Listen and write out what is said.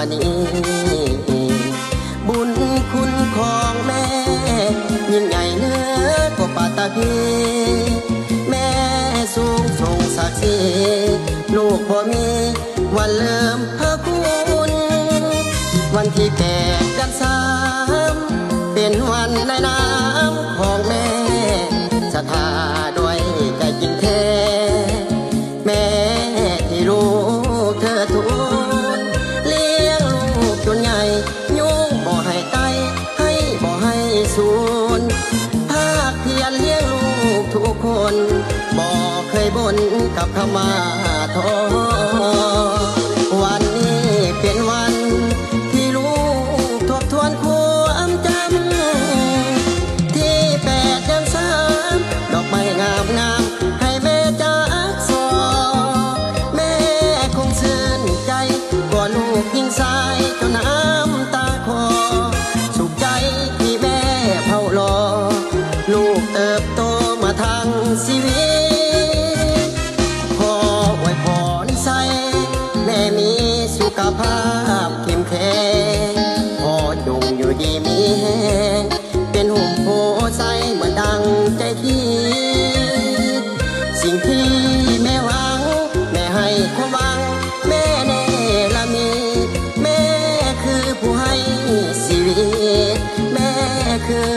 วันนี้บุญคุณของแม่ยิ่งใหญ่เนื้อกว่าปาตะพีแม่สูงส่งศักดิ์ศรีลูกพ่อมีวันเริ่มพระคุณวันที่8 เดือน 3เป็นวันในน้ำของแม่ศรัทธาด้วยใจจริงแท้แม่ที่ลูกเธอทุนเลี้ยงลูกจนใหญ่ยุ่งบ่ให้ไตให้บ่ให้สูญภาคเพียรเลี้ยงลูกทุกคนบ่เคยบ่นกับคำว่าท้อวันนี้เป็นวันที่ลูกทบทวนความจำที่8 เดือน 3ดอกไม้งามงามให้แม่จากสอแม่คงชื่นใจกว่าลูกยิ่งสายจนน้ำตาคอสุขใจที่แม่เฝ้ารอลูกเติบโตมาทางชีวิตขออวยพรใส่แม่มีสุขภาพเข้มแข็งพอจงอยู่ดีมีแห้งเป็นหุ่มโพใสเหมือนดังใจคิดสิ่งที่แม่หวังแม่ให้ความหวังแม่แน่ละมีแม่คือผู้ให้ชีวิตแม่คือ